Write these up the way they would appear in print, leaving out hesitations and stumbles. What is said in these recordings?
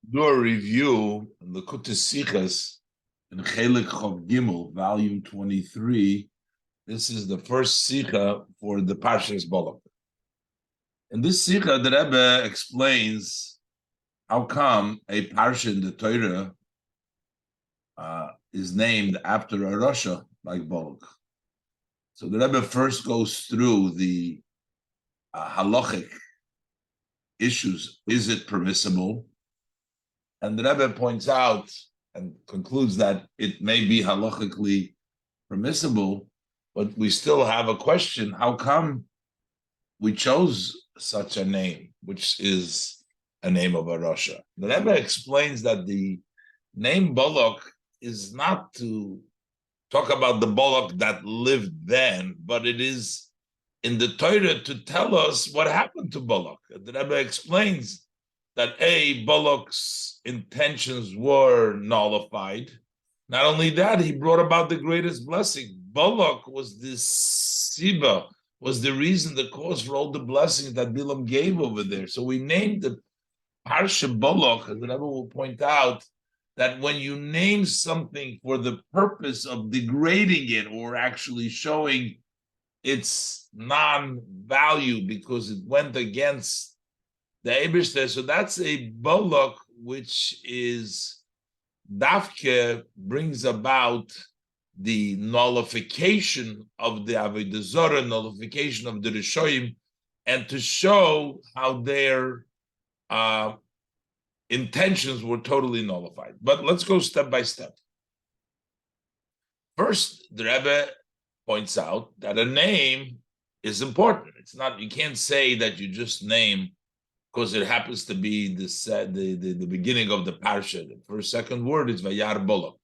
Do a review in the Sichas in Chelek Chov Gimel, volume 23. This is the first Sikha for the Parshas Balak. In this Sikha, the Rebbe explains how come a Parsha in the Torah is named after a Rasha like Balak. So the Rebbe first goes through the halachic issues. Is it permissible? And the Rebbe points out and concludes that it may be halachically permissible, but we still have a question. How come we chose such a name, which is a name of a Rasha? The Rebbe explains that the name Balak is not to talk about the Balak that lived then, but it is in the Torah to tell us what happened to Balak. The Rebbe explains that Balak's intentions were nullified. Not only that, he brought about the greatest blessing. Balak was the Siba, was the reason, the cause for all the blessings that Bilam gave over there. So we named the Parsha Balak, as the Rebbe will point out, that when you name something for the purpose of degrading it or actually showing its non-value because it went against the Eibishter, so that's a Balak, which is Dafke, brings about the nullification of the Avodah Zarah, nullification of the Rishoyim, and to show how their intentions were totally nullified. But let's go step by step. First, the Rebbe points out that a name is important. It's not, you can't say that you just name because it happens to be the beginning of the parsha. The first, second word is Vayar Balak.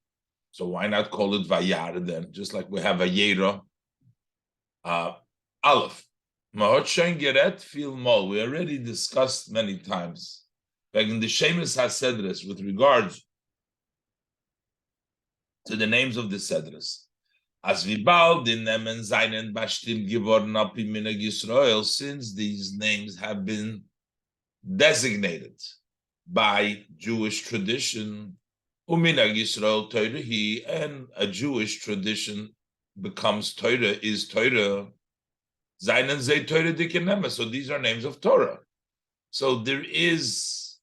So why not call it Vayar then? Just like we have Vayera, Aleph. Mahot Shein Geret Fil Mol. We already discussed many times. Like in the Shemus HaSedres, with regards to the names of the Sedres. As Vibal din Nemen Zainen Bashtim Givorn Api Minag Yisrael, since these names have been designated by Jewish tradition, Uminag Yisrael Torah, and a Jewish tradition becomes Torah, is Torah. Zainen Zay Torah Dikinema. So these are names of Torah. So there is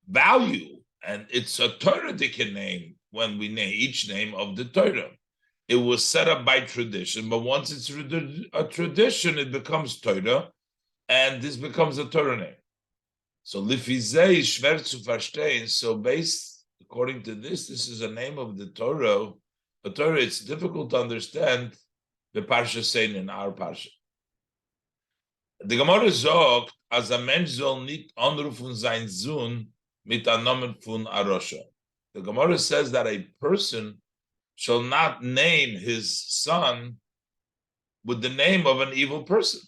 value, and it's a Torah Dikin name when we name each name of the Torah. It was set up by tradition, but once it's a tradition, it becomes Torah, and this becomes a Torah name. So lifizei shver zu verstehen. So based according to this is a name of the Torah. A Torah, it's difficult to understand the parsha saying in our parsha. The Gemara sagt, as a Mensch soll nicht anrufen sein Sohn mit einem Namen von Arosha. The Gemara says that a person shall not name his son with the name of an evil person.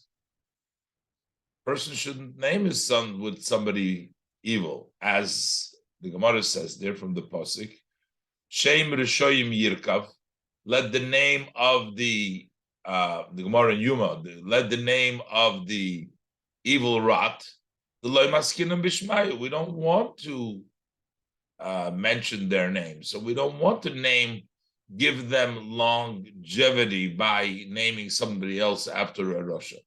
Person shouldn't name his son with somebody evil, as the Gemara says there from the Pasuk. Shem Rishoyim Yirkav. Let the name of the Gemara in Yuma, let the name of the evil rot. The Loy Maskinam Bishmayu. We don't want to mention their names, so we don't want to give them longevity by naming somebody else after a Rasha.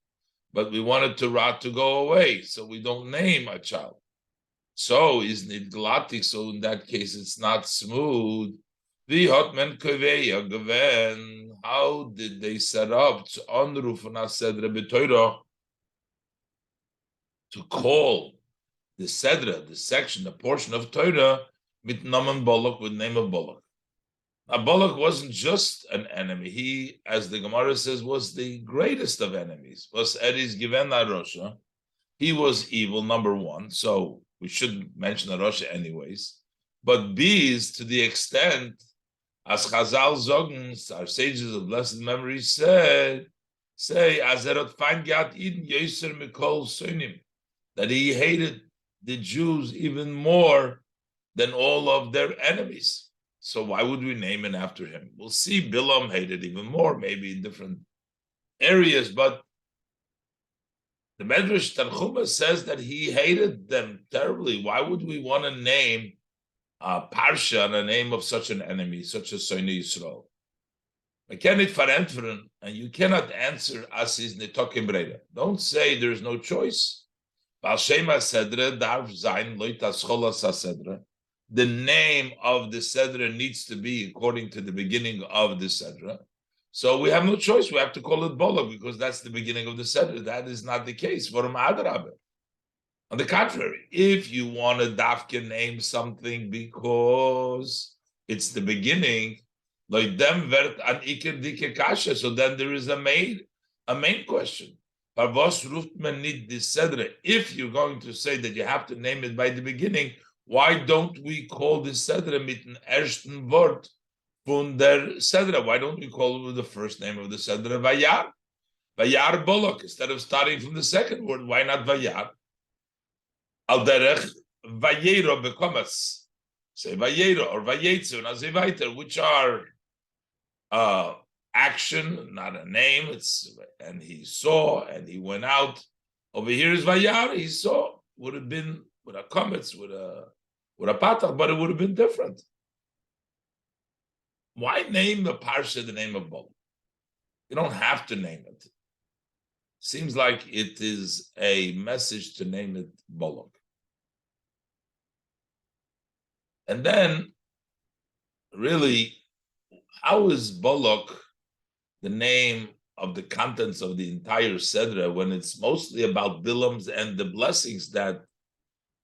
But we wanted to rot to go away, so we don't name a child. So isn't it glatik? So in that case, it's not smooth. How did they set up to call the Sedra, the section, the portion of Torah, mit Naman Balak, with name of Balak? Now, Balak wasn't just an enemy. He, as the Gemara says, was the greatest of enemies. Was Eris given Arosha. He was evil, number one. So we shouldn't mention Arosha anyways. But B is to the extent, as Chazal Zogens, our sages of blessed memory say, Azerot Fangat Eden Yoser Mikol Sonim, that he hated the Jews even more than all of their enemies. So why would we name it after him? We'll see Bilam hated even more, maybe in different areas, but the The Medrash Tanchuma says that he hated them terribly. Why would we want to name Parsha and a name of such an enemy, such a Soini Yisrael? I cannot verantwoorden, and you cannot answer as is netokim breda. Don't say there's no choice. The name of the Sedra needs to be according to the beginning of the Sedra. So we have no choice. We have to call it Balak because that's the beginning of the Sedra. That is not the case. On the contrary, if you want to dafke name something because it's the beginning, like them vert an iker dike kasha, so then there is a main question. If you're going to say that you have to name it by the beginning, why don't we call the Sedra mit an ersten Wort von der Sedra? Why don't we call it with the first name of the Sedra, Vayar? Vayar Balak, instead of starting from the second word, why not Vayar? Al derech Vayero bekomas. Say Vayero or Vayetzu and Azevaiter, which are action, not a name. And he saw and he went out. Over here is Vayar, he saw. Would have been with a komets, with a patach, but it would have been different. Why name the parsha the name of Balak? You don't have to name it. Seems like it is a message to name it Balak. And then, really, how is Balak the name of the contents of the entire Sedra when it's mostly about Bilams and the blessings that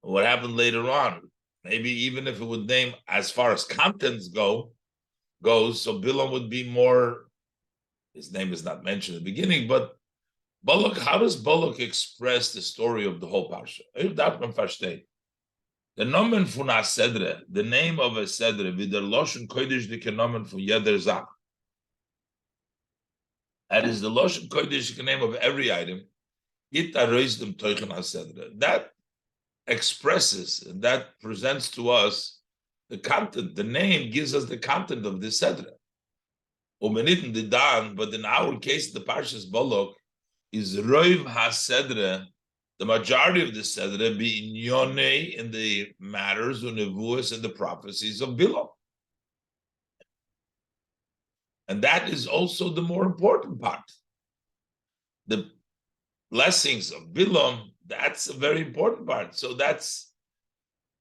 what happened later on? Maybe even if it would name as far as contents goes, so Bilam would be more, his name is not mentioned at the beginning, but Balak, how does Balak express the story of the whole parsha? The nomen von a Sedre, the name of a Sedre, with the Loshen Kodesh the nomen von jeder Zach. That is the Loshen Kodesh name of every item. It arose them Teuchen HaSedre. That expresses, and that presents to us the content. The name gives us the content of the Sedre. Umenitten the Dan, but in our case, the Parshas Balak is Roiv HaSedre. The majority of the Sedre be in Yonei in the matters of Nevuas and the prophecies of Bilam. And that is also the more important part. The blessings of Bilam, that's a very important part. So that's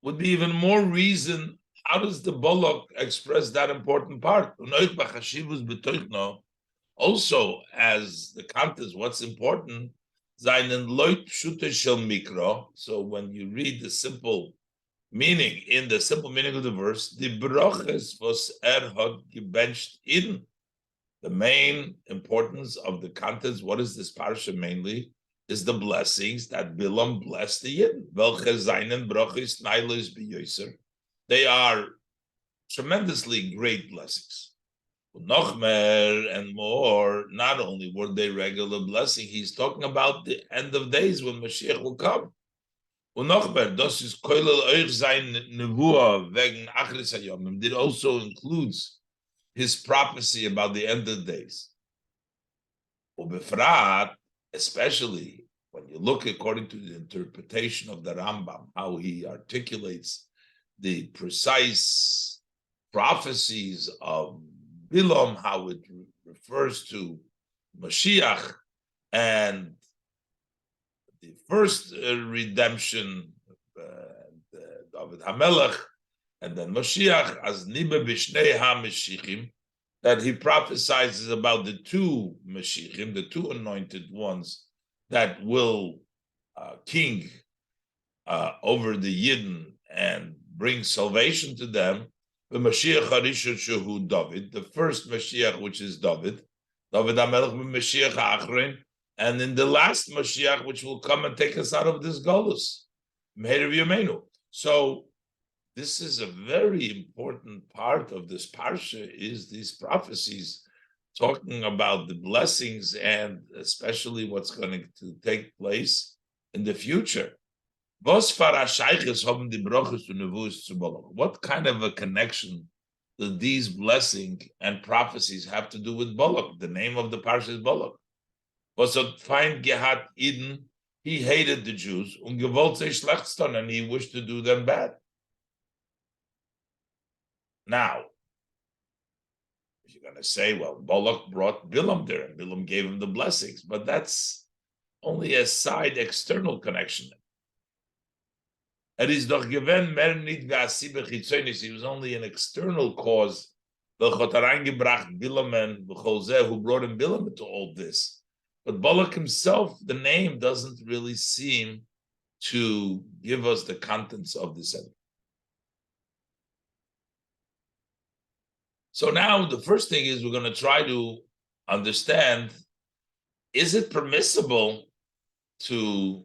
would be even more reason. How does the Balak express that important part? Also, as the context, what's important, so when you read the simple meaning, in the simple meaning of the verse, the broches was had gebenched in. The main importance of the contents, what is this parsha mainly, is the blessings that Bilam blessed the Yidden. They are tremendously great blessings. Nochmer and more, not only were they regular blessing, he's talking about the end of days when Mashiach will come. Unochmer, das ist koilel euch sein Nevuah wegen Achris Hayomim. It also includes his prophecy about the end of days. Ubefrat, especially when you look according to the interpretation of the Rambam, how he articulates the precise prophecies of Bilam, how it refers to Mashiach and the first redemption, David HaMelech, and then Mashiach, as Nibe Bishnei HaMashiachim, that he prophesies about the two Mashiachim, the two anointed ones that will king over the Yidden and bring salvation to them. The Mashiach Harishon Shehu David, the first Mashiach, which is David HaMelech Mashiach Achrein, and in the last Mashiach, which will come and take us out of this Golus, Meir Yomenu. So this is a very important part of this parsha, is these prophecies talking about the blessings and especially what's going to take place in the future. What kind of a connection do these blessings and prophecies have to do with Balak? The name of the parsha is Balak. Was find Gehat Eden, he hated the Jews, and he wished to do them bad. Now, if you're going to say, well, Balak brought Bilam there, and Bilam gave him the blessings, but that's only a side external connection. He was only an external cause. Who brought him Bilam into all this. But Balak himself, the name doesn't really seem to give us the contents of this. So now the first thing is we're going to try to understand, is it permissible to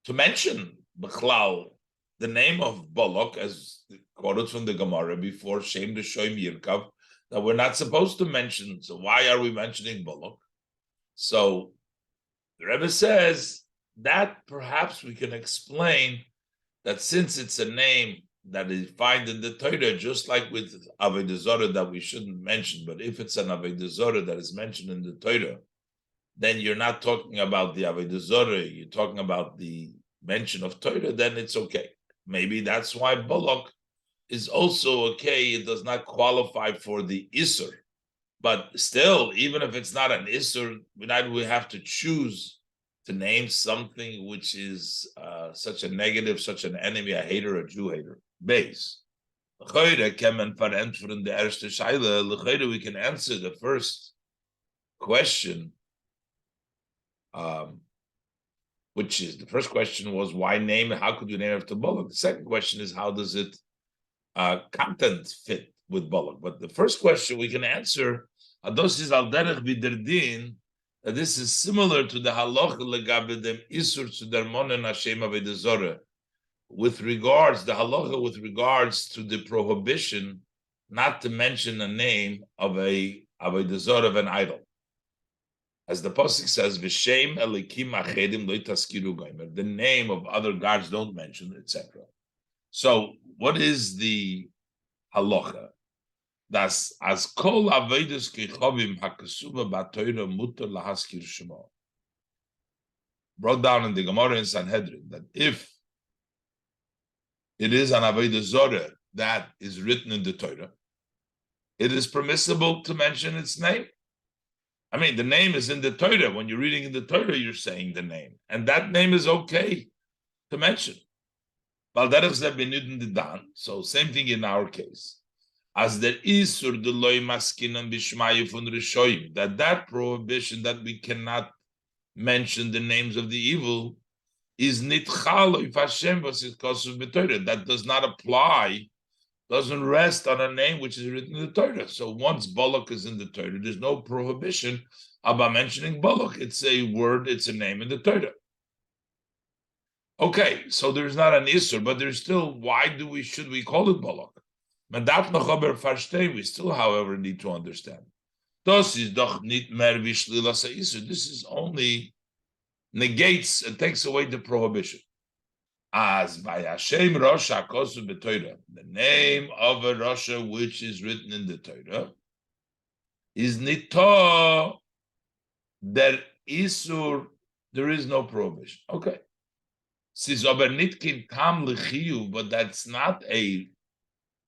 mention B'chlal, the name of Balak, as quoted from the Gemara before, Shem the Shoim Yirkav, that we're not supposed to mention. So why are we mentioning Balak? So the Rebbe says that perhaps we can explain that since it's a name that is found in the Torah, just like with Avodah Zarah that we shouldn't mention, but if it's an Avodah Zarah that is mentioned in the Torah, then you're not talking about the Avodah Zarah, you're talking about the mention of Torah, then it's okay. Maybe that's why Balak is also okay. It does not qualify for the Isser. But still, even if it's not an Isser, we have to choose to name something which is such a negative, such an enemy, a hater, a Jew hater. Base. We can answer the first question, which is, the first question was, why name it? How could you name it after Balak? The second question is, how does it content fit with Balak? But the first question we can answer, that this is similar to the halacha legabe dem isur to der monen Hashem avodah zarah, with regards the halacha with regards to the prohibition not to mention a name of a avodah zarah, of an idol. As the pasuk says, "V'shem elikim achedim lo taskiru gomer," the name of other gods don't mention, etc. So, what is the halacha? Das as kol avodas kechovim hakasuva batoira mutar lahaskir shemo. Brought down in the Gemara in Sanhedrin that if it is an avodah zarah that is written in the Torah, it is permissible to mention its name. I mean, the name is in the Torah. When you're reading in the Torah, you're saying the name, and that name is okay to mention. So same thing in our case. As there is that prohibition that we cannot mention the names of the evil is that does not apply, doesn't rest on a name which is written in the Torah. So once Balak is in the Torah, there's no prohibition about mentioning Balak. It's a word, it's a name in the Torah. Okay, so there's not an Isser, but there's still, should we call it Balak? We still, however, need to understand. This is only negates and takes away the prohibition. As by Hashem Rosha Kosu b'Torah, the name of a Rosha which is written in the Torah is Nito, der Isur, there is no prohibition. Okay. But that's not a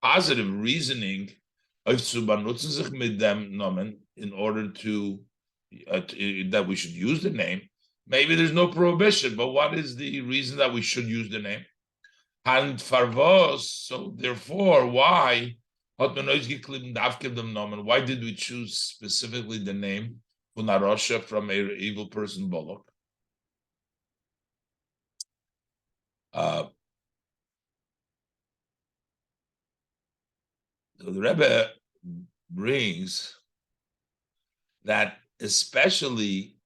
positive reasoning in order to that we should use the name. Maybe there's no prohibition, but what is the reason that we should use the name? And farvos, so therefore, why? Why did we choose specifically the name Punarosha from an evil person, Balak? So the Rebbe brings that especially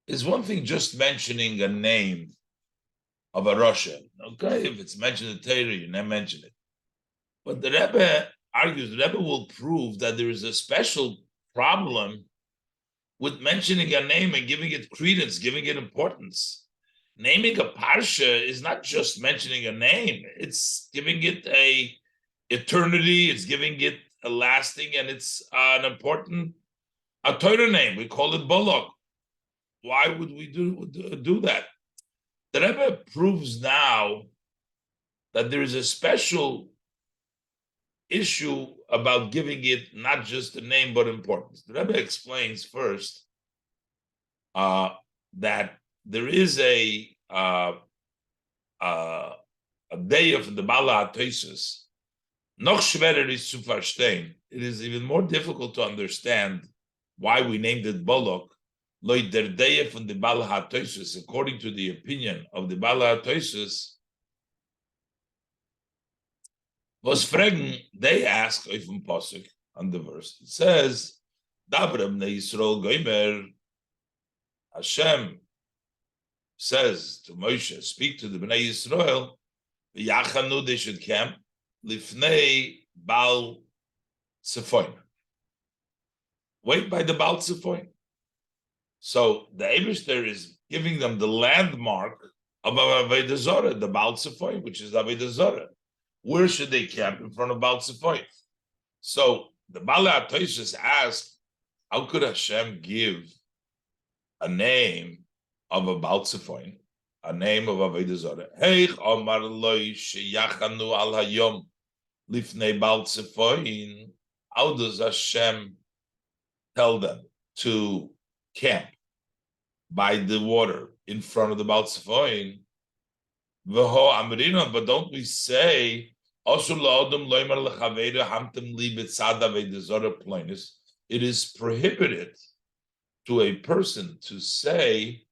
is one thing just mentioning a name of a Rosha. Okay, if it's mentioned in Torah, you never mention it. But the Rebbe argues, the Rebbe will prove that there is a special problem with mentioning a name and giving it credence, giving it importance. Naming a parsha is not just mentioning a name; it's giving it a eternity. It's giving it a lasting, and it's an important a Torah name. We call it Balak. why would we do that? The Rebbe proves now that there is a special issue about giving it not just a name but importance. The Rebbe explains first that there is a day of the Balak Toisus. Noch schwerer is zu verstehen. It is even more difficult to understand why we named it Balak. Loit der day from the Balak Toisus, according to the opinion of the Balak Toisus. Was fragen, they ask auf dem Pasuk on the verse. It says, Dabram ne Yisrael goimer, Hashem says to Moshe, speak to the Bnei Yisrael, Yachanu, they should camp, Lifnei Baal Tzefoin. Wait by the Baal Tzefoin. So the Eibishter is giving them the landmark of Avodah Zorah, the Baal Tzefoin, which is Avodah Zorah. Where should they camp? In front of Baal Tzefoin. So the Balak Toisus asked, how could Hashem give a name of a Baal Tzefoin, a name of Avodah Zorah? Heich Omar Loi Sheyachanu Al Hayom Lifnei Baal Tzefoin. How does Hashem tell them to camp by the water in front of the Baal Tzefoin? V'ho Amrina, but don't we say it is prohibited to a person to say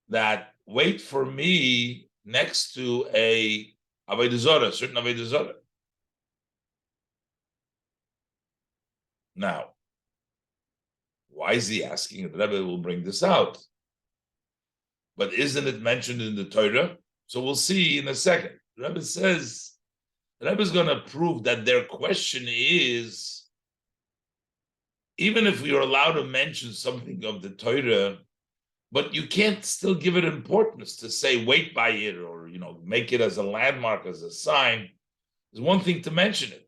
that wait for me next to a Avodah Zorah, certain Avodah Zorah. Now, why is he asking? The Rebbe will bring this out. But isn't it mentioned in the Torah? So we'll see in a second. The Rebbe says, the Rebbe is going to prove that their question is, even if we are allowed to mention something of the Torah, but you can't still give it importance to say wait by it or make it as a landmark, as a sign. There's one thing to mention it.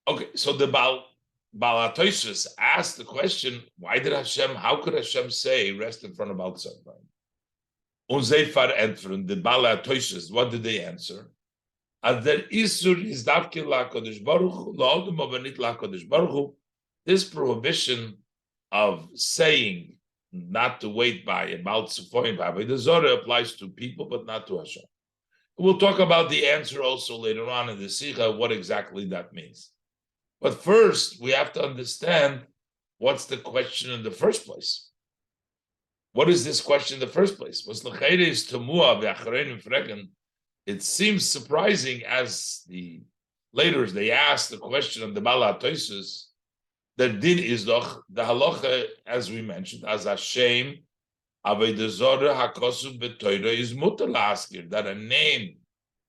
Okay, so the Balak Toisus asked the question, how could Hashem say rest in front of Baal Tzefoin? Unzeifar entfern, the Balak Toisus, what did they answer? As der Isur is Davke LaKadosh Baruch Hu, La'odem Abanit LaKadosh Baruch Hu, this prohibition of saying not to wait by a Baal Tzefoin, by Avodah Zorah applies to people, but not to Hashem. We'll talk about the answer also later on in the Sikha, what exactly that means. But first, we have to understand what's the question in the first place. What is this question in the first place? It seems surprising as the later they asked the question of the Balak Toisus, the din is doch the halacha, as we mentioned, as Hashem Avodah Zorah hakosuv b'Torah is mutar la'askir, that a name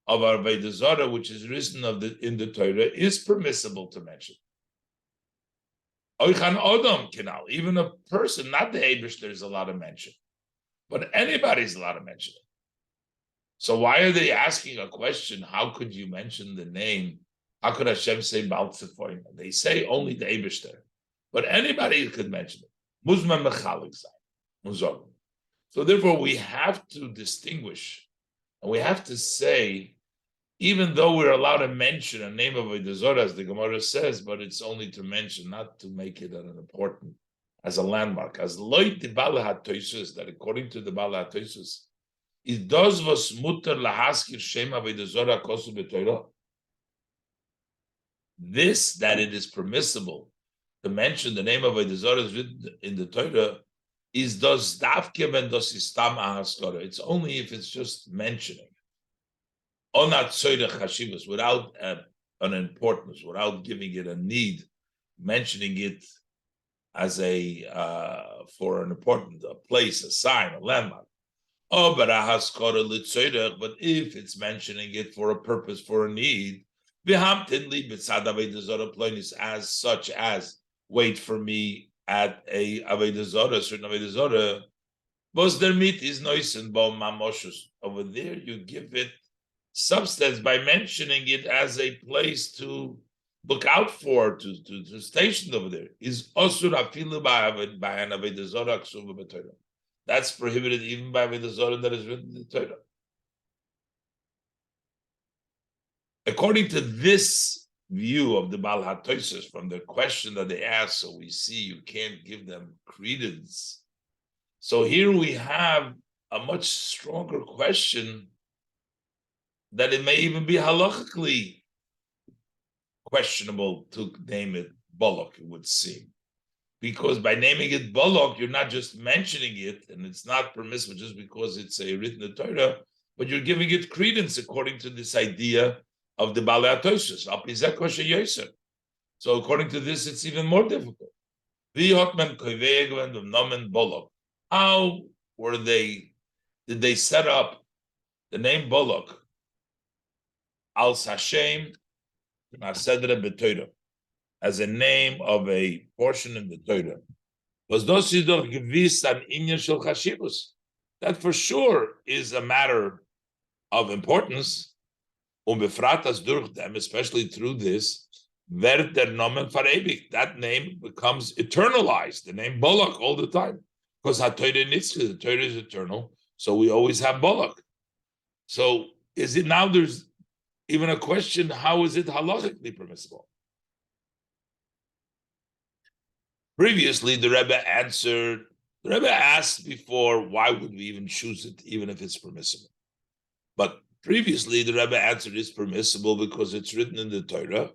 of Avodah Zorah which is written in the Torah is permissible to mention. Oichan Odom Kinal, even a person, not the Eibishter, is allowed to mention, but anybody's allowed to mention it. So why are they asking a question? How could you mention the name? How could Hashem say Baal Tzefoin? They say only the Eibishter, but anybody could mention it. Muzman mechalik zayin. So therefore, we have to distinguish, and we have to say, even though we're allowed to mention a name of Avodah Zorah, as the Gemara says, but it's only to mention, not to make it an important, as a landmark. As loit the Balak Toisus, that according to the Balak Toisus, it does was mutar lahaskir shem Avodah Zorah kosu b'Torah. This, that it is permissible to mention the name of Avodah Zorah is written in the Torah, is does davke ben dos istam ahaskara. It's only if it's just mentioning. Onat soida chashivas, without an importance, without giving it a need, mentioning it as for an important place, a sign, a landmark. Oh, but if it's mentioning it for a purpose, for a need, as such as wait for me at a Avodah Zorah, certain Avodah Zorah, was their meat is noisen bo mamoshus. Over there, you give it substance by mentioning it as a place to look out for, to station over there. Is osur afilu by an Avodah Zorah ksuva b'Torah. That's prohibited even by the Zohar that is written in the Torah. According to this view of the Baal HaTosos, from the question that they ask, so we see you can't give them credence. So here we have a much stronger question that it may even be halachically questionable to name it Balak, it would seem. Because by naming it Balak, you're not just mentioning it, and it's not permissible just because it's a written in the Torah, but you're giving it credence according to this idea of the Baal HaTosos. So according to this, it's even more difficult. How were they? Did they set up the name Balak al Sashem Nasedre B'Torah as a name of a portion in the Torah? That for sure is a matter of importance, especially through this, that name becomes eternalized, the name Balak all the time. Because the Torah is eternal, so we always have Balak. So is it now there's even a question, how is it halachically permissible? Previously, the Rebbe asked before, why would we even choose it, even if it's permissible? But previously, the Rebbe answered it's permissible because it's written in the Torah.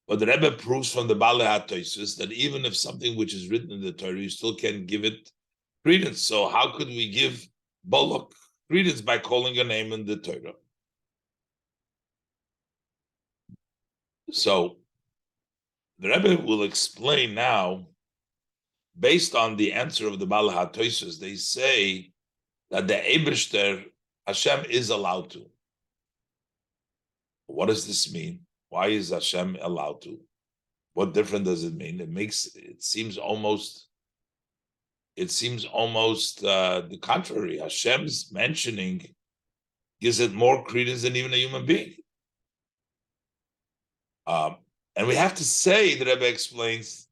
But the Rebbe proves from the Baal HaTosos that even if something which is written in the Torah, you still can give it credence. So how could we give Balak credence by calling a name in the Torah? So the Rebbe will explain now, based on the answer of the Baal HaTosos, they say that the Eibishter, Hashem is allowed to. What does this mean? Why is Hashem allowed to? What difference does it mean? It seems almost the contrary. Hashem's mentioning gives it more credence than even a human being. And we have to say, the Rebbe explains,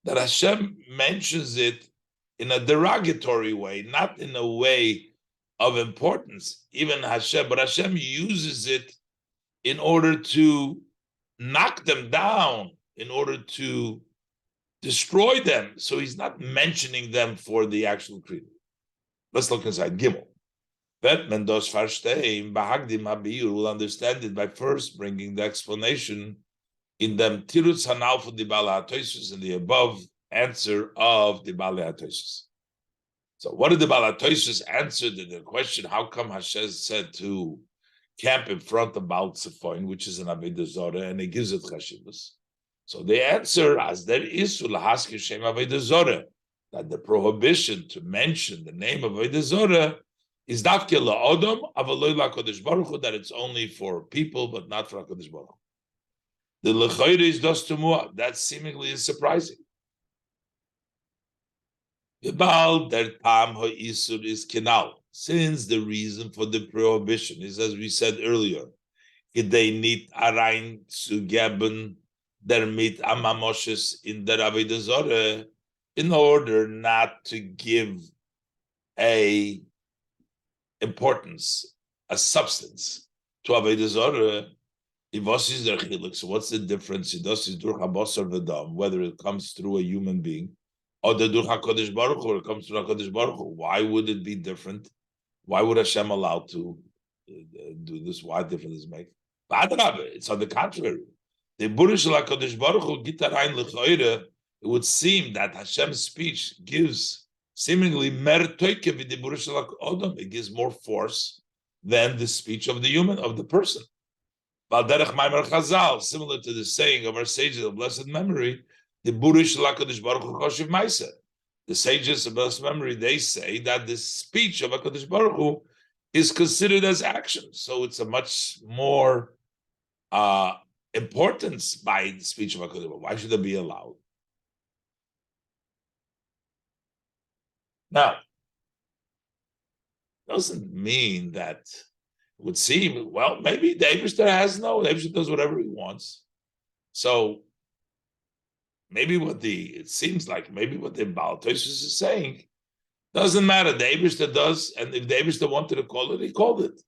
that Hashem mentions it in a derogatory way, not in a way of importance, even Hashem, but Hashem uses it in order to knock them down, in order to destroy them. So he's not mentioning them for the actual creed. Let's look inside Gimel. Mendos Farstein, Bahagdim Habir will understand it by first bringing the explanation in them Tirutz Hanal for the Baal HaTosos in the above answer of the Baal HaTosos. So what did the Baal HaTosos answer to the question, how come Hashem said to camp in front of Baal Tzefoin, which is an Avodah Zorah, and he gives it Chashivus? So the answer, as there is Ulahaskir Shem Avodah Zorah, that the prohibition to mention the name of Avodah Zorah is Davke La'odom Avaloy LaKodesh Baruch Hu, that it's only for people, but not for HaKodesh Baruch Hu. The L'chayre is Das Tumua, that seemingly is surprising. V'bal der Tam Ha'isur is Kenal, since the reason for the prohibition is, as we said earlier, Kidei nit arain zu geben der mit amamoshes in der Avodah Zorah, in order not to give a importance, a substance to Avodah Zorah. So what's the difference? Whether it comes through a human being or the durch HaKadosh Baruch Hu, or it comes through HaKadosh Baruch Hu. Why would it be different? Why would Hashem allow to do this? Why difference does it make? It's on the contrary. The Burish HaKadosh Baruch Hu gitarayin l'choire. It would seem that Hashem's speech gives seemingly mer toike with the Burish HaKadosh. It gives more force than the speech of the human, of the person. Similar to the saying of our sages of blessed memory, the Burish HaKadosh Baruch Hu Choshev Maisa. The sages of blessed memory, they say that the speech of HaKadosh Baruch Hu is considered as action. So it's a much more importance by the speech of HaKadosh Baruch Hu. Why should it be allowed? Now, doesn't mean that it would seem, well, maybe the Eibishter Eibishter does whatever he wants. So maybe it seems like maybe what the Baal Tosos is saying Doesn't matter. The Eibishter does, and if the Eibishter wanted to call it, he called it.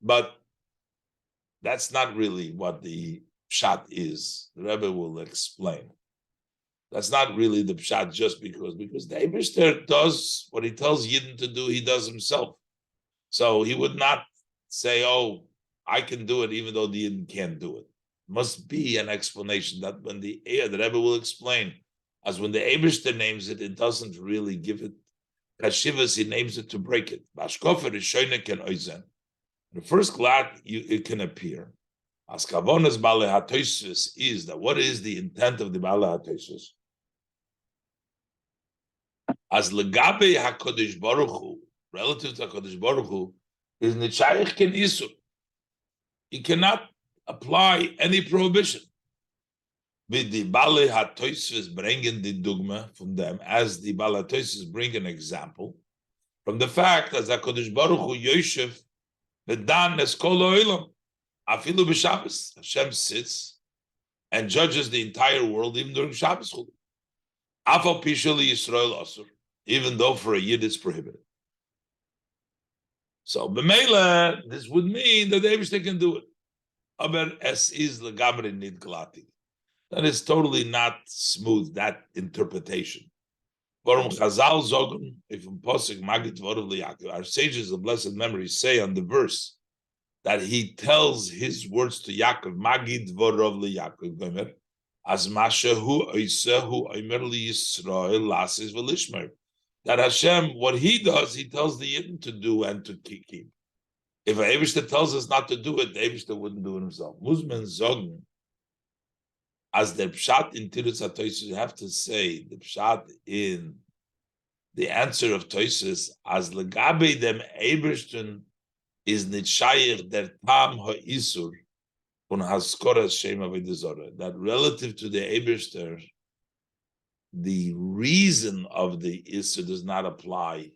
But that's not really what the pshat is. The Rebbe will explain. That's not really the pshat just because the Eibishter does what he tells Yidden to do, he does himself. So he would not say, oh, I can do it even though the Yidden can't do it. Must be an explanation that when the Rebbe will explain, as when the Eibishter names it, it doesn't really give it kashivas, he names it to break it. Bashkofer is shoynek and oizen. The first glad it can appear. As kavonas bale hatoisus is that what is the intent of the bale hatoisus? As legabe hakodesh baruch hu, relative to hakodesh baruch hu, is nichayich ken isur. He cannot apply any prohibition. With the bale hatoisus bringing the dogma from them, as the bale hatoisus bring an example from the fact as hakodesh baruch hu yoshev v'dan eskol oilam. Afilu b'Shabbos, Hashem sits and judges the entire world even during Shabbos. Afal pishali Yisrael asur, even though for a Yid it's prohibited. So b'meila, this would mean that they can do it. Aber es is legamri nid glati. That is totally not smooth, that interpretation. Warum Chazal zogen, if in Posik Magid Vodav Liyaakov, our sages of blessed memory say on the verse that he tells his words to Yaakov, Magid Vorov LeYaakov, Gomer, as Mashahu Oisehu Omer LeYisrael Lasis Velishmer. That Hashem, what he does, he tells the Yidden to do and to keep. If an Eibishter tells us not to do it, the Eibishter wouldn't do it himself. Muzman Zogn, as the Pshat in Tirutz HaToysus, you have to say, the Pshat in the answer of Toysus, as Legabe dem Eibishter, is nitshayich der tam ha'isur un haskoras shem avodah zarah, that relative to the Eibishter, the reason of the isur does not apply.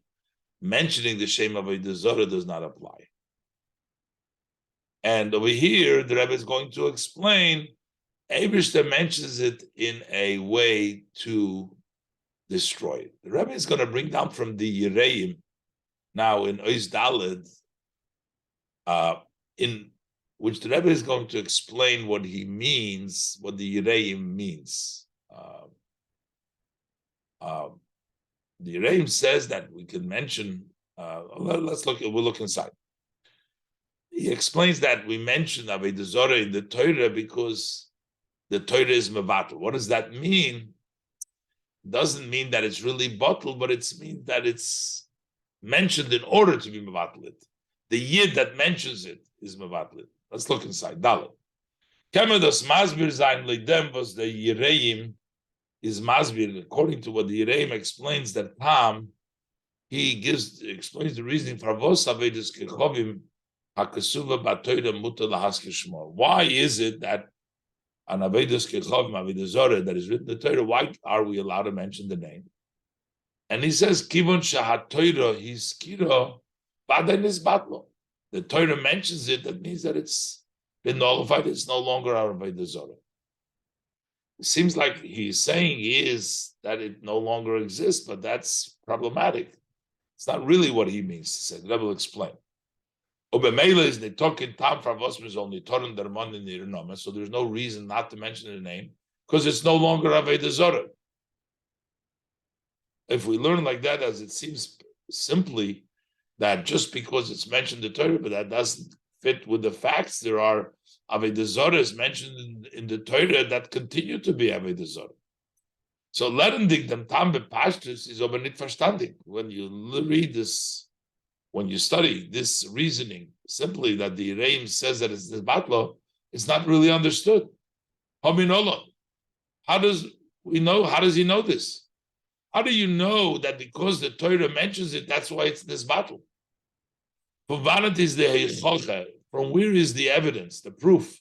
Mentioning the shem avodah zarah does not apply. And over here, the Rebbe is going to explain, Eibishter mentions it in a way to destroy it. The Rebbe is going to bring down from the Yireim, now in Ois Daled, in which the Rebbe is going to explain what he means, what the Yireim means. The Yireim says that we can mention, let's look, we'll look inside. He explains that we mention Avodah Zarah in the Torah because the Torah is mevatel. What does that mean? It doesn't mean that it's really bottled, but it means that it's mentioned in order to be mevatel. The Yid that mentions it is mevatel. Let's look inside. Dalet. Kemedos masbir zayin leidem was the Yireim is masbir, according to what the Yireim explains that Tam, he explains the reasoning for vos avedus kechovim hakasuva batoida muta lahaskir shmor. Why is it that an avedus kechovim avodah zarah that is written in the Torah, why are we allowed to mention the name? And he says kivon shahat Torah hiskira b'adayin is batlo. The Torah mentions it, that means that it's been nullified, it's no longer our avodah zarah. It seems like he's saying is that it no longer exists, but that's problematic. It's not really what he means to say. The Rebbe will explain. Obemela is the talking tam favosm is only torn dermon in the Irinoma, so there's no reason not to mention the name because it's no longer avodah zarah. If we learn like that, as it seems simply that just because it's mentioned in the Torah, but that doesn't fit with the facts, there are avodah zarahs mentioned in the Torah that continue to be avodah zarah. So lerendig dem tam bepashtus is aber nicht verstandig. When you read this, when you study this reasoning, simply that the Yireim says that it's the batlo, it's not really understood. How does we know? How does he know this? How do you know that because the Torah mentions it, that's why it's this battle? From where is the evidence, the proof?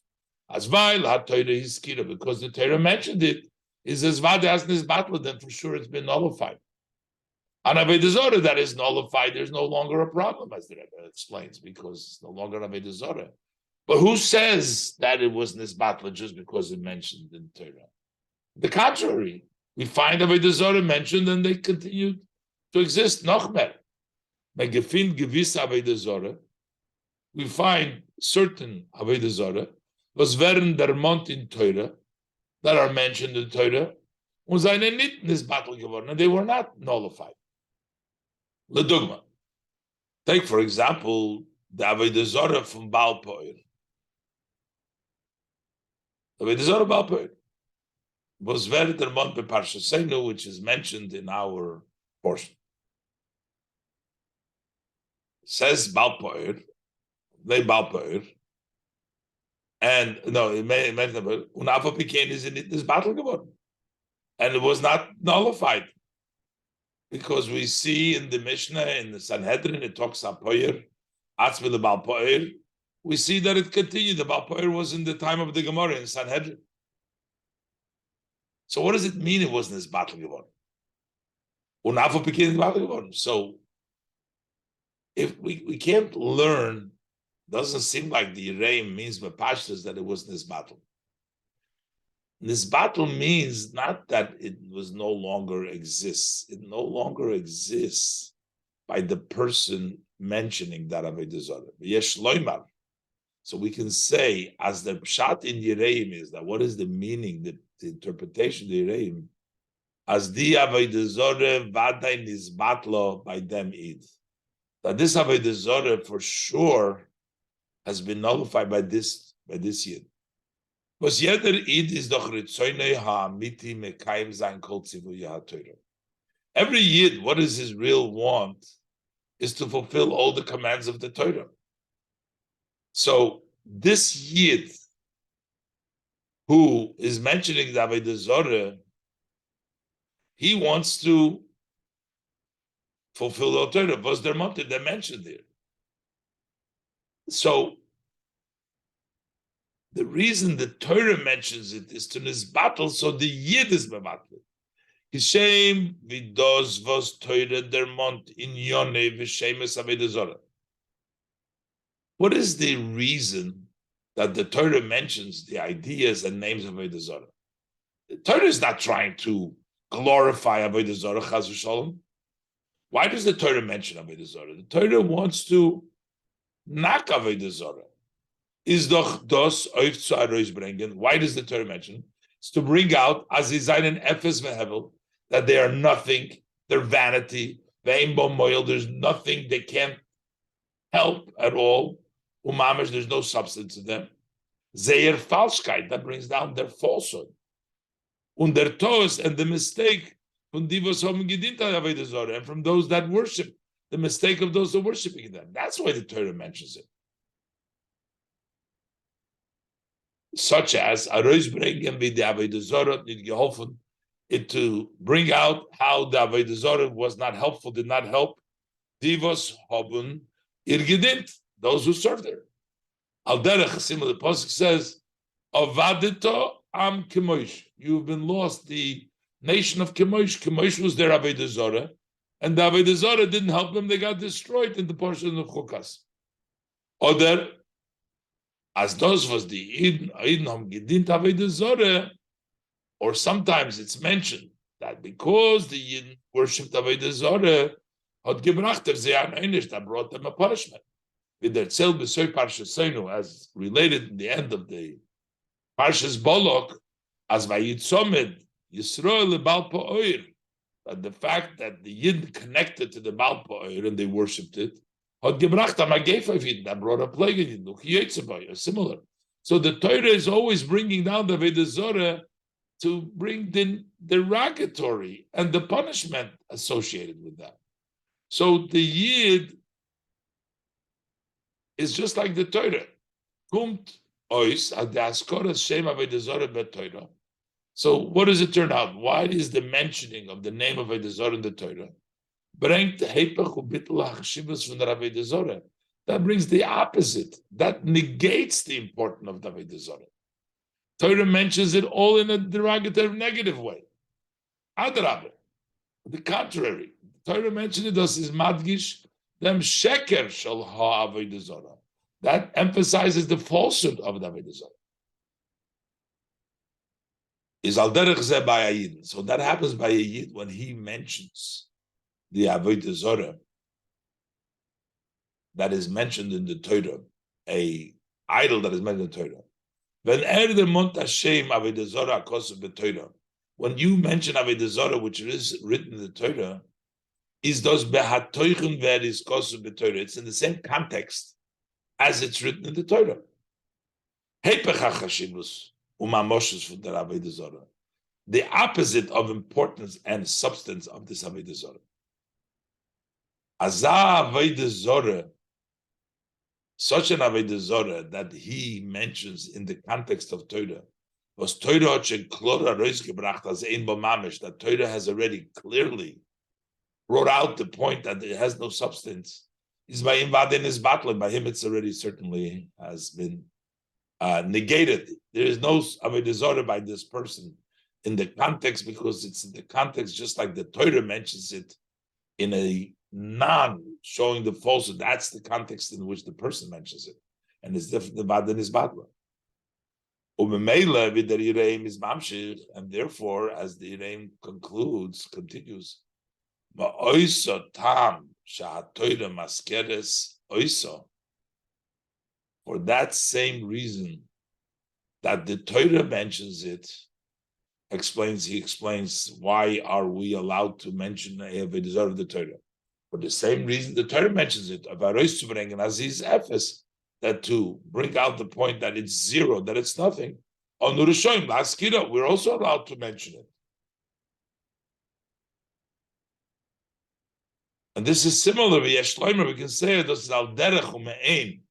As weil hat Torah hiskira, because the Torah mentioned it, is as vad has this battle, then for sure it's been nullified. And avodah zarah that is nullified, there's no longer a problem, as the Rebbe explains, because it's no longer avodah zarah. But who says that it was nisbatla just because it mentioned in Torah? The contrary, we find avodah zarah mentioned, and they continued to exist. Noch mehr. We find certain Avodah Zarah was werden der Mond in Torah that are mentioned in Torah und seine nicht in this battle geworden, and they were not nullified. Ledugma. Take, for example, the Avodah Zarah from Baal Po'er. The Avodah Zarah Baal Po'er was werden der Mond beParshasenu, which is mentioned in our portion. Says Baal Po'er, they Baal Po'er, and no, it mentioned Unafa Pikein is in this battle geworden. And it was not nullified. Because we see in the Mishnah, in the Sanhedrin, it talks about Po'er, Atzmi the Baal Po'er. We see that it continued. The Baal Po'er was in the time of the Gemara in Sanhedrin. So what does it mean it wasn't this battle geworden? Unafa Pikein is battle geworden. So if we can't learn, doesn't seem like the Yereim means Mepashtas that it wasn't this battle. This battle means not that it was no longer exists. It no longer exists by the person mentioning that Avodah Zarah. Yesh loymar. So we can say, as the pshat in Yereim is that what is the meaning, the interpretation of the Yereim, as the Avodah Zarah vaday nizbatlo by them id. That this Avodah Zarah for sure has been nullified by this yid. Was jeder Id is doch Ritzoynei ha'amiti mekayim zayin kol tzivuy ha'Torah. Every Yid, what is his real want, is to fulfill all the commands of the Torah. So this Yid, who is mentioning the Avodah Zarah, he wants to fulfill the Torah. Was there month they mentioned there? So the reason the Torah mentions it is to nisbattle, so the Yid is mevatl. Hishem vidos vos Torah der mont in yone v'shemes Avodah Zarah. What is the reason that the Torah mentions the ideas and names of Avodah Zarah? The Torah is not trying to glorify Avodah Zarah, chas v'shalom. Why does the Torah mention Avodah Zarah? The Torah wants to knock Avodah Zarah. Is doch dos oif zu arois bringen. Why does the Torah mention? It's to bring out as izayin efes vehevel, that they are nothing, they're vanity, ve'im bo moil, there's nothing, they can't help at all. Umamish, there's no substance in them. Zeir falschkeit, that brings down their falsehood. Und der tos, and the mistake from divos hom gedint avodah zarah, and from those that worship, the mistake of those who are worshiping them. That's why the Torah mentions it. Such as Arois bringen wie the Avodah Zarah nicht geholfen, it to bring out how the Avodah Zarah was not helpful, did not help. Divos haben ihr gedient, those who served there. Al derech, similar, the pasuk says, Avadito am Kemosh. You've been lost. The nation of Kemosh. Kemosh was their Avodah Zarah, and the Avodah Zarah didn't help them. They got destroyed in the portion of Chukas. Oder as those was the Eden ham gedient Avodah Zarah, or sometimes it's mentioned that because the Yidden worshipped Avodah Zarah, had gebracht ze an einish, that brought them a punishment. With their tzel b'soy parshasenu, as related in the end of the Parshas Balak, as vayitzomed Yisrael lebal pa'oir, that the fact that the Yid connected to the Baal pa'oir and they worshipped it, had gebracht am agefavit, that brought a plague in Yidden, or similar. So the Torah is always bringing down the Avodah Zarah to bring the derogatory and the punishment associated with that. So the Yid is just like the Torah. Kumt ois ad askoras shem Avodah Zarah bet Torah. So what does it turn out? Why is the mentioning of the name of Avodah Zarah in the Torah? Bringt hepech ubitl hachshivus from the Avodah Zarah. That brings the opposite. That negates the importance of the Avodah Zarah. Torah mentions it all in a derogatory, negative way. Adrabah, the contrary. Torah mentioned it as is madgish them sheker shel ha Avodah Zarah. That emphasizes the falsehood of the Avodah Zarah. Is al derech zeh by a yid. So that happens by a yid when he mentions the Avodah Zorah that is mentioned in the Torah, a idol that is mentioned in the Torah. When you mention Avodah Zorah, which is written in the Torah, is those behatoichun ver is kosu b'Torah. It's in the same context as it's written in the Torah. The opposite of importance and substance of this Avodah Zorah. Azah Avodah Zorah, such an Avodah Zorah that he mentions in the context of Torah, was Torah that Torah has already clearly brought out the point that it has no substance. Is by invading his battle, by him it's already certainly has been negated. There is no Avodah Zorah by this person in the context, because it's in the context just like the Torah mentions it in a non-showing the falsehood. That's the context in which the person mentions it, and it's different than his battle. And therefore, as the Yereim continues, for that same reason that the Torah mentions it, he explains why are we allowed to mention Avodah Zorah of the Torah. For the same reason the Torah mentions it, of Aros to bring an Aziz Ephes, that to bring out the point that it's zero, that it's nothing. On Nurushoim, Laskira, we're also allowed to mention it. And this is similar. We can say this is al derech u'me'ein.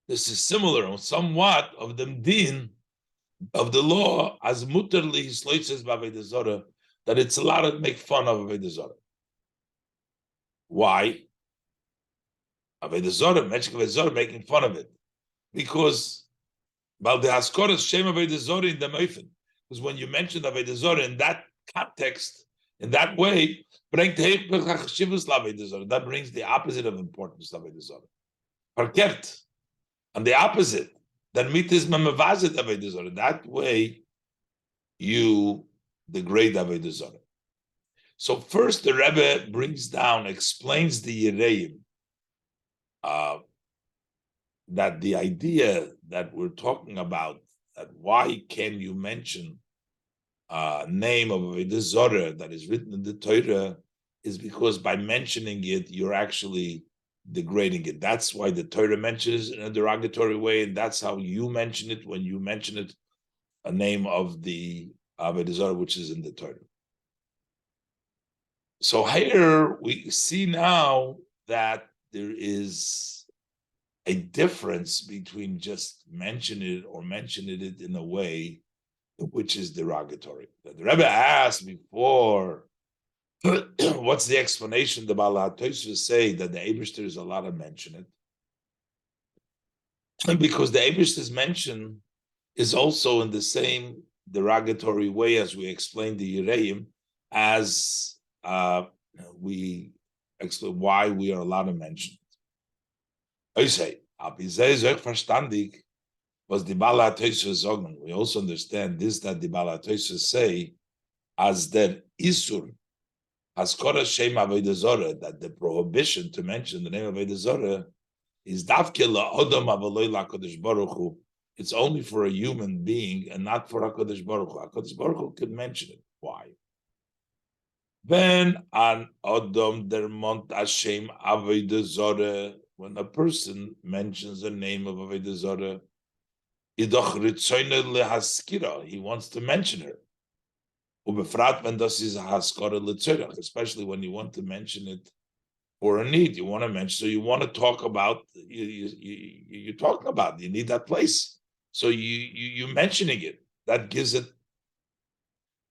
This is similar, somewhat of the din of the law as muterli hisloitzes b'Avodah Zorah, that it's allowed to make fun of Avodah Zorah. Why? Avodah Zorah, mentioning Avodah Zorah, making fun of it, because because when you mention Avodah Zorah in that context, in that way, that brings the opposite of importance of Avodah Zorah. Parkert, and the opposite, then mitis memavazit Avodah Zorah. That way, you degrade Avodah Zorah. So first, the Rebbe explains the Yereim, that the idea that we're talking about, that why can you mention name of Avodah Zorah that is written in the Torah, is because by mentioning it, you're actually degrading it. That's why the Torah mentions it in a derogatory way, and that's how you mention it when you mention it, a name of the Avodah Zorah which is in the Torah. So here we see now that there is a difference between just mentioning it or mentioning it in a way which is derogatory. The Rebbe asked before, what's the explanation? The Balak say that the Eibishter is allowed to mention it, and because the Eibishter's mention is also in the same derogatory way as we explained the Yereim, as we explain why we are allowed to mention it. I say, was the Balak sagen. We also understand this, that the Balak say, as der Isur has Korah Shem Avodah Zorah, that the prohibition to mention the name of Avodah Zorah is Davke la'odam avaloi la'Kodesh Baruch Hu. It's only for a human being and not for HaKadosh Baruch Hu. HaKadosh Baruch Hu could mention it. Why? When an Odom dermont Hashem Avodah Zorah, when a person mentions the name of Avodah Zorah, he wants to mention her. Especially when you want to mention it for a need, you want to mention. So you want to talk about you're talking about. You need that place, so you mentioning it. That gives it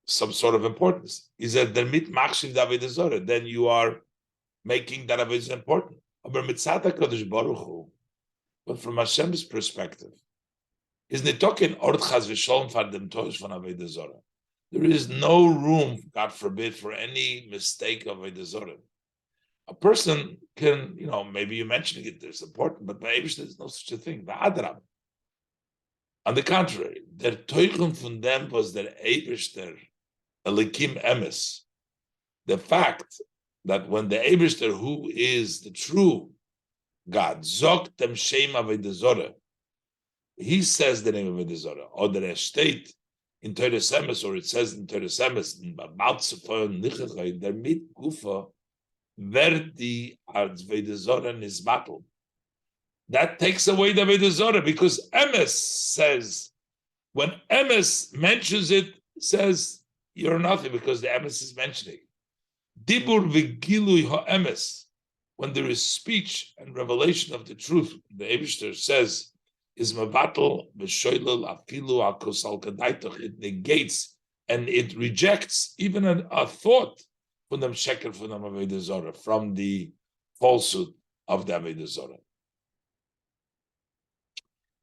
some sort of importance. Is that the mit machshiv Avodah Zorah? Then you are making that Avodah important. But from Hashem's perspective, is nitokin ord chas v'sholom for dem tosh von Avodah Zorah. There is no room, God forbid, for any mistake of Avodah Zorah. A person can, maybe you're mentioning it, it's important, but by Eibishter, there's no such a thing. On the contrary, der Teuchung von dem was der Eibishter Elikim Emes. The fact that when the Eibishter, who is the true God, Zok Tem Shem Avodah Zorah, he says the name of Avodah Zorah, or the state in Torah Semes, or it says in Torah Semes, about Tzefon Nichachai, der mit Gufa, Verdi Avodah Zorah Nizbatel. That takes away the Avodah Zorah, because Emes says, when Emes mentions it, says you're nothing, because the Emes is mentioning. Dibur v'gilui ha'emes, when there is speech and revelation of the truth, the Eibishter says, is mevatel v'shoylel afilu akosal kadaitoch. It negates and it rejects even a thought from them sheker, from them Avodah Zorah, from the falsehood of the Avodah Zorah.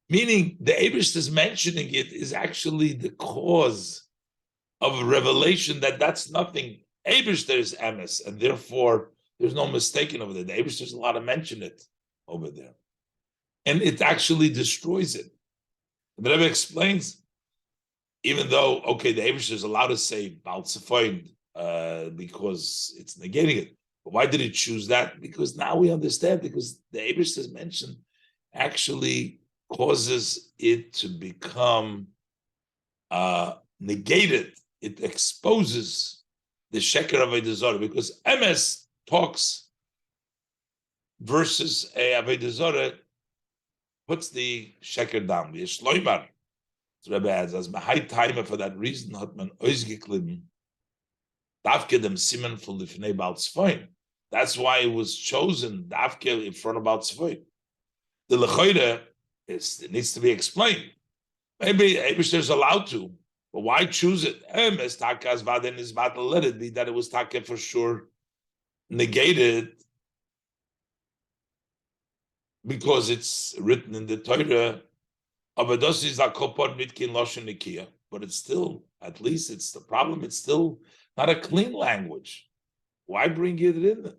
Meaning, the Eibishter's mentioning it is actually the cause of a revelation that's nothing. Eibishter is emes, and therefore there's no mistaking over there. The Eibishter's allowed to mention it over there, and it actually destroys it. The Rebbe explains, even though the Eibishter is allowed to say Baal Tzefoin because it's negating it. But why did he choose that? Because now we understand. Because the Eibishter's mention actually causes it to become negated. It exposes the sheker of Avodah Zorah, because Emes talks versus Avodah Zorah puts the sheker down. The Shloimar, the Rebbe adds, as high timer for that reason hat man ausgeklimmen Davke dem Simen von Lifnei Baal Tzfoin. That's why it was chosen Davke in front of Baal Tzfoin. The Lechoire it needs to be explained. Maybe Eibishter is allowed to. But why choose it? Let it be that it was taka for sure negated, because it's written in the Torah. But it's still, at least it's the problem, it's still not a clean language. Why bring it in?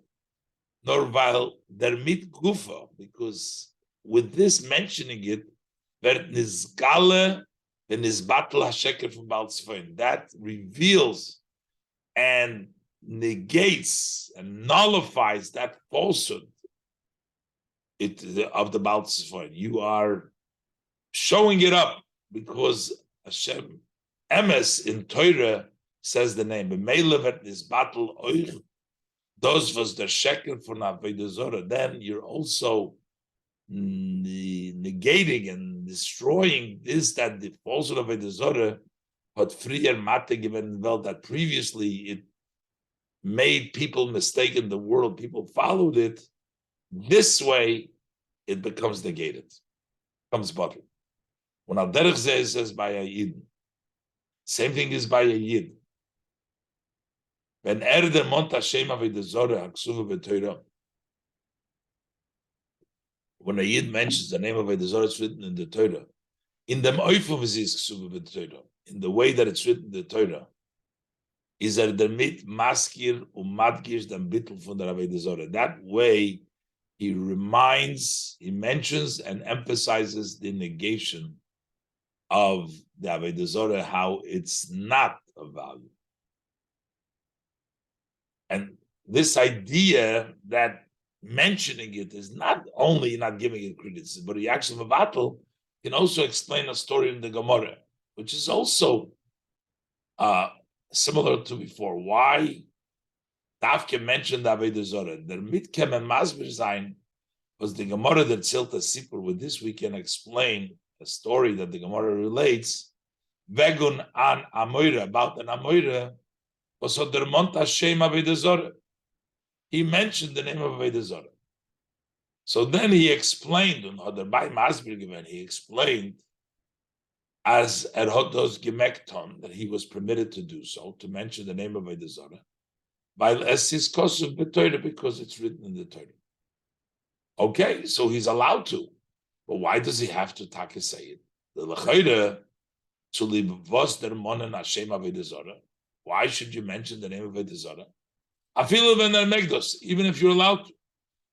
Nor while der mit gufa, because with this mentioning it, werd nizgale then is battle hasheker from Baal Tzfoin. That reveals and negates and nullifies that falsehood of the Baal Tzfoin. You are showing it up because Hashem Emes in Torah says the name. B'meilevet is battle oich. Those was the sheker for Avodah Zorah. Then you're also negating and destroying that the falsehood of Avodah Zorah had freer mate given well, that previously it made people mistake in the world, people followed it. This way it becomes negated, becomes bottled. When Al Derech says by a Yid, same thing is by a Yid. When der Mont Hashem Avodah Zorah haksuva b'Torah, when a Yid mentions the name of Avodah Zorah, it's written in the Torah. In the in the way that it's written in the Torah, is der mit maskir umadgish dem bittel von der Avodah Zorah. That way, he mentions and emphasizes the negation of the Avodah Zorah, how it's not of value. And this idea that mentioning it is not only not giving it credence, but he actually Mavatal can also explain a story in the Gemara, which is also similar to before. Why Davke mentioned Avodah Zorah? Der Mitkem and Masber sein was the Gemara that Zilta Sipur. With this, we can explain a story that the Gemara relates. Vegun an Amoira, about an Amoira, was der Mont Hashem Avodah Zorah. He mentioned the name of Avodah Zorah. So then he explained, he explained as Erhodos Gemekton, that he was permitted to do so, to mention the name of Avodah Zorah, while Esis Kosov B'Torah, because it's written in the Torah. Okay, so he's allowed to. But why does he have to say it? The L'chayre, to leave Vos der Monen Hashem Avodah Zorah. Why should you mention the name of Avodah Zorah? Afilu v'ner megdos, even if you're allowed to.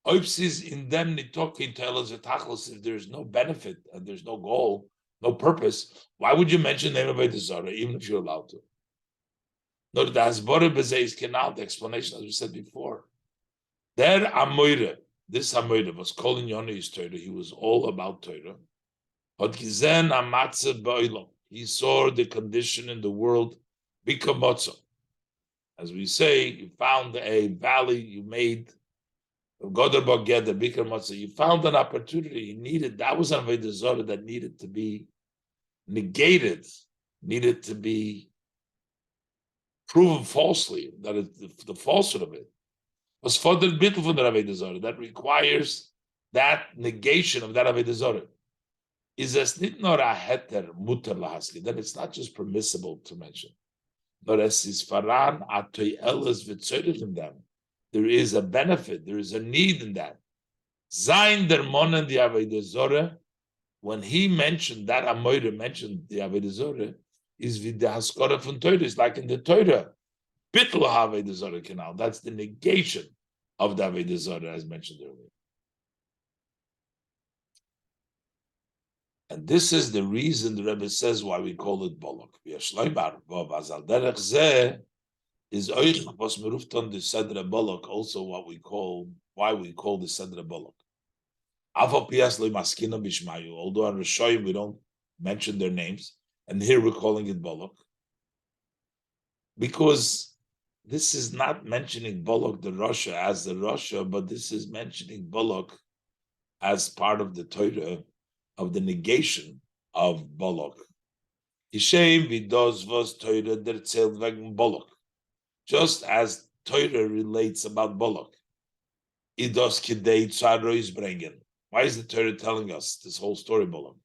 Oipsis in them nitokin telas v'tachlos, if there's no benefit and there's no goal, no purpose, why would you mention the name of Avodah Zorah, even if you're allowed to? No, the Hasbara Bezeis Canal, the explanation as we said before. There Amoire, this Amoire was calling Yoni's Torah. He was all about Torah. He saw the condition in the world. Bikamotzo. As we say, you found a valley, you made you found an opportunity, you needed, that was an Avodah Zarah that needed to be negated, needed to be proven falsely, that the falsehood of it was for the bittul from the Avodah Zarah, that requires that negation of that Avodah Zarah. Is as nit nor a heter muter lahaski, that it's not just permissible to mention, but as is faran atoy elas v'tzoydet in them. There is a benefit, there is a need in that. Zayin der monen the Avodah Zarah, when he mentioned that Amoyre mentioned the Avodah Zarah, is with the haskara from Torah. It's like in the Torah, bittul Avodah Zarah canal. That's the negation of the Avodah Zarah, as mentioned earlier. And this is the reason the Rebbe says why we call it Balak. Is was merufton the Sedra Balak, also why we call the Sedra Balak. Although on Rishoyim we don't mention their names, and here we're calling it Balak, because this is not mentioning Balak the Rasha as the Rasha, but this is mentioning Balak as part of the Torah of the negation of Balak. Hishem vidos was Torah der zelt wegen Balak. Just as Torah relates about Balak. Idos kidei tzarois bringen. Why is the Torah telling us this whole story, Balak?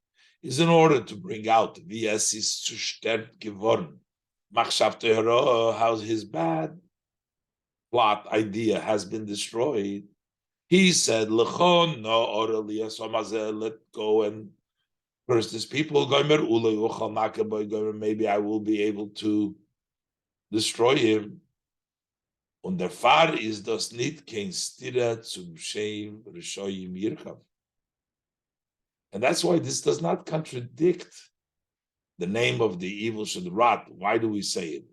Is in order to bring out wie es ist zu sterb geworden. Machshavte hara, how his bad plot idea has been destroyed. He said, "Lechon no orelias omazel, let go and curse this people. Maybe I will be able to destroy him." Und der Fahr ist das nicht kein Stira zum Shem Rishoyim Yirchav. And that's why this does not contradict the name of the evil Shadrat. Why do we say it?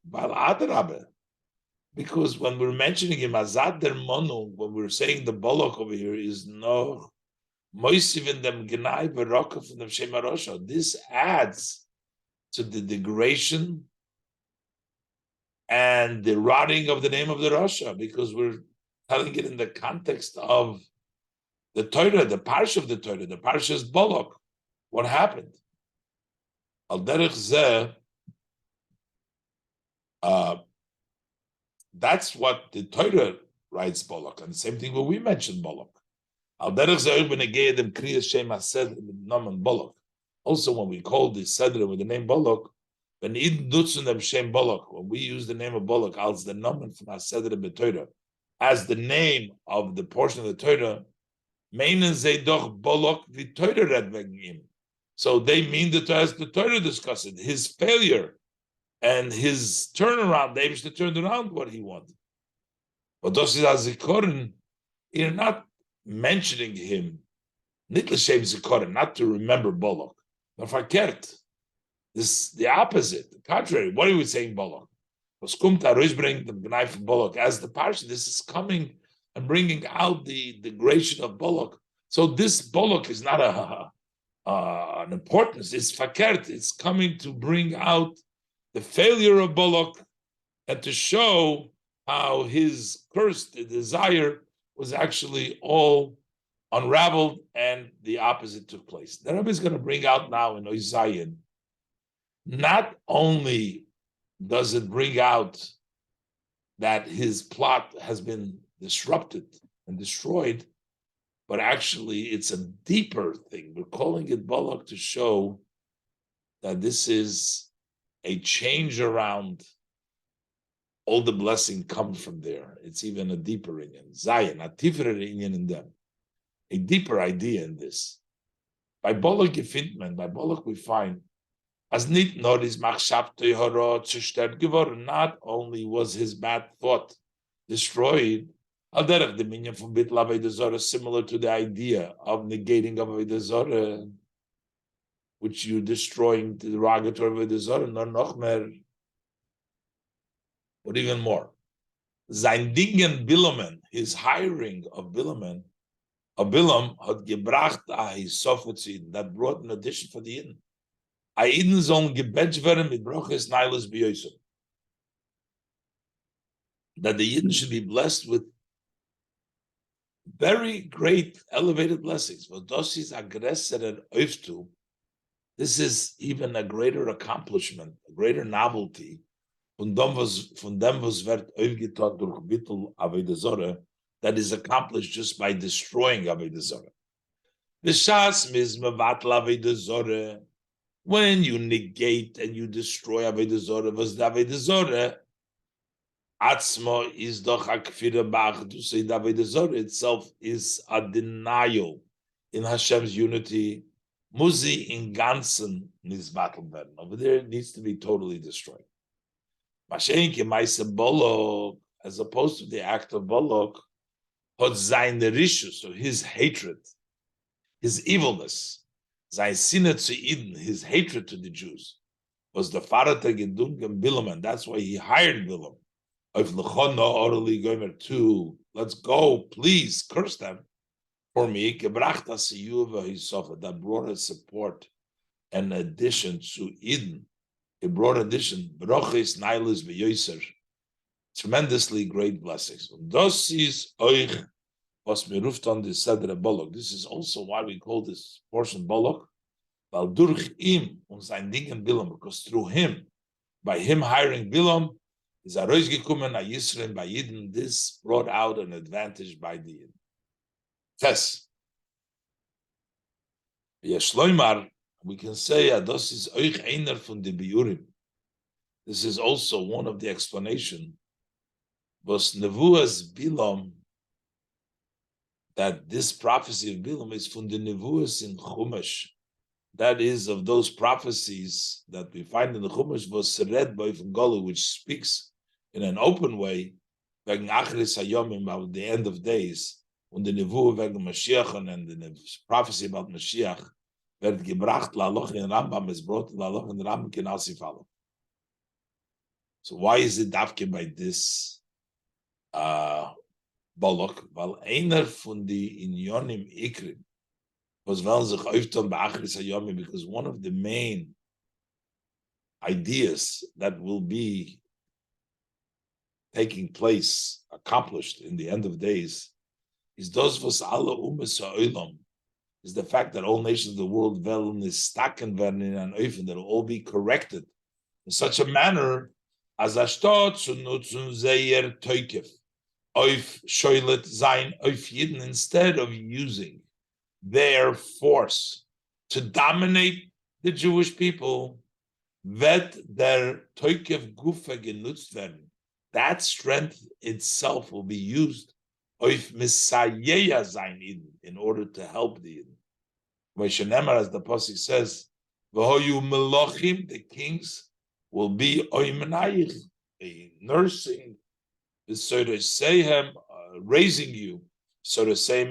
Because when we're mentioning him, Azad der Monu, when we're saying the Balak over here is no Moisiv in them Gnai Baraka from the Shema Rosha. This adds to the degradation and the rotting of the name of the Rasha, because we're telling it in the context of the Torah, the Parsha of the Torah, the Parsha is Balak. What happened? Al derech zeh, that's what the Torah writes Balak, and the same thing when we mentioned Balak. Al derech zeh benegei dem kriyas shem hased nomen Balak. Also, when we call the Sedra with the name Balak, when we use the name of Balak as the nomen from Hasedra b'Torah, as the name of the portion of the Torah, meinen ze doch Balak v'Torah red wegen him. So they mean that as the Torah discusses his failure and his turnaround, they wish to turn around what he wanted. But das is as zikorin, you're not mentioning him, nit l'shem zikorin, not to remember Balak, but verkehrt. This the opposite, the contrary. What are we saying, Balak? Was kumt bring the knife of Balak as the parsha. This is coming and bringing out the degradation of Balak. So this Balak is not an importance. It's fakert. It's coming to bring out the failure of Balak and to show how his curse, the desire, was actually all unraveled and the opposite took place. The Rebbe is going to bring out now in Oizayin. Not only does it bring out that his plot has been disrupted and destroyed, but actually it's a deeper thing. We're calling it Balak to show that this is a change around. All the blessing comes from there. It's even a deeper inyan. Zayin, a tifrer inyan in them. A deeper idea in this. By Balak by Balak we find as nit nor is machshavtei hara zerstört geworden. Not only was his bad thought destroyed, al derech the minyan from bittul avodah zarah, similar to the idea of negating avodah zarah, which you're destroying the derogatory avodah zarah, nor noch mer. but even more. Sein Dingen Bilamen, his hiring of Bilamen, of Bilam, had gebracht his Sofetzin, that brought an addition for the Yidden. A Yidden sollen gebetcht werden mit Broches Neiles B'Yosef. That the Yidden should be blessed with very great elevated blessings. But das ist aggressor öftu. This is even a greater accomplishment, a greater novelty. Von dem was wird aufgetan durch Bittul Avodah Zorah, that is accomplished just by destroying Avodah Zorah. B'shas mizmevat Avodah Zorah, when you negate and you destroy Avodah Zorah, was the Avodah Zorah Atzma is doch a kfira bach to say that Avodah Zorah itself is a denial in Hashem's unity. Muzi in ganzen nizbatel werden. Over there, it needs to be totally destroyed. Mashenke Maise Balak, as opposed to the act of Balak, had sein rishus, so his hatred, his evilness, sein sinne zu Eden, his hatred to the Jews, was the Farata Gedunken Bilam, and that's why he hired Bilam. Of Lechona orally gomer to, let's go, please curse them for me. Gebrachta siyuva hisofa, that brought a support and addition to Eden. It brought addition, brochis nailis v'yoser, tremendously great blessings. Das is euch was meruft on the Sedre Balak. This is also why we call this portion Balak. Weil durch ihm und sein Dingen Bilam, because through him, by him hiring Bilam, is a gekommen a Yisrael by Yidden. This brought out an advantage by the Yidden. Tes. Yeshloimar, we can say das is euch einer von the Biurim. This is also one of the explanation. Was Nevuas Bilam, that this prophecy of Bilam is from the Nevuas in Chumash. That is of those prophecies that we find in the Chumash was read by Golu, which speaks in an open way, wegen Achris Hayomim, about the end of days, und the Nevuah wegen Mashiach, and the prophecy about Mashiach, werd gebracht, la'aloch in Rambam, is brought la'aloch in Rambam, can also follow. So why is it dafke by this Balak? Weil einer von die Inyonim Ikrim, was wollen sich öfton bei Achris Hayomim, because one of the main ideas that will be taking place, accomplished in the end of days, is those was alle umes ha'olam, is the fact that all nations of the world werden staken werden in an oifen, that will all be corrected in such a manner as ashtot zu nutzen zeyer toikef, oif shoylet sein oif yidden, instead of using their force to dominate the Jewish people, wird der toikef gufe genutzt werden. That strength itself will be used in order to help the Yidden. As the Pasuk says, the kings will be nursing, so to say him, raising you, so to say,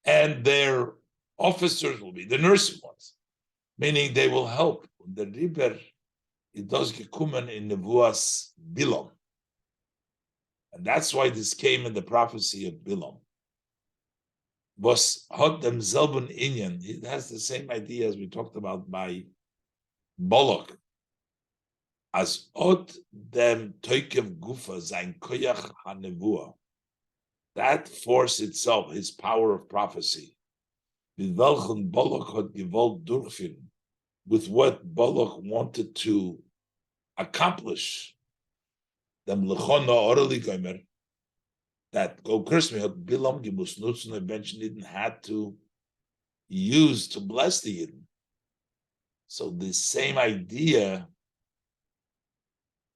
and their officers will be the nursing ones, meaning they will help. The Riber, it does gekommen in Nevuas Bilam. And that's why this came in the prophecy of Bilam. Was hat dem selben Inyan. It has the same idea as we talked about by Balak. As ot dem toikev gufa sein koyach hanevua. That force itself, his power of prophecy, with welchen Balak hat gewollt durchführen, with what Balak wanted to accomplish, them lechona orally gomer, that go curse me, Bilam gemus nutzen, eventually didn't have to use to bless the Yidden. So the same idea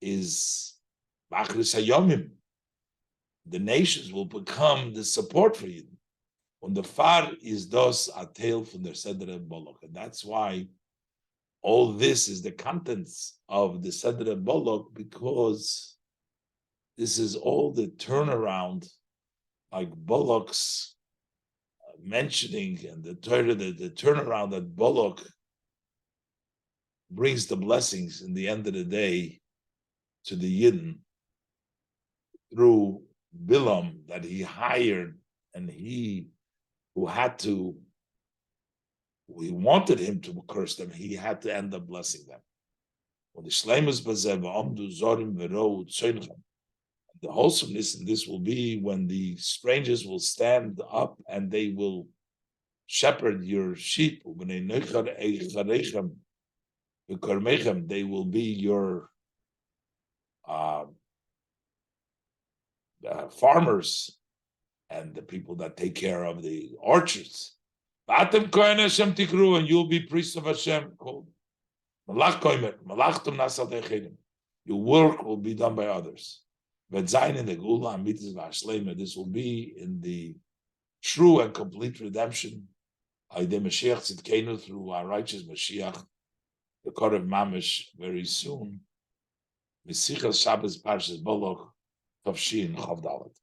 is Bachris Hayomim. The nations will become the support for Yidden. Und the far is dos a tale from the Sedre Balak. And that's why all this is the contents of the Sedre Balak, because this is all the turnaround, like Balak's mentioning, and the Torah, the turnaround that Balak brings the blessings in the end of the day to the Yidden through Bilam that he hired, and he wanted him to curse them, he had to end up blessing them. When the Shleimus Bazev Amdu Zorim Vero Tzoincham, the wholesomeness in this will be when the strangers will stand up and they will shepherd your sheep. They will be your farmers and the people that take care of the orchards. And you'll be priests of Hashem called Malach Koimer. Your work will be done by others. This will be in the true and complete redemption through our righteous Mashiach, the court of Mamish, very soon. Mesichas Shabbos Parshas Balak, Tavshin Chavdalet.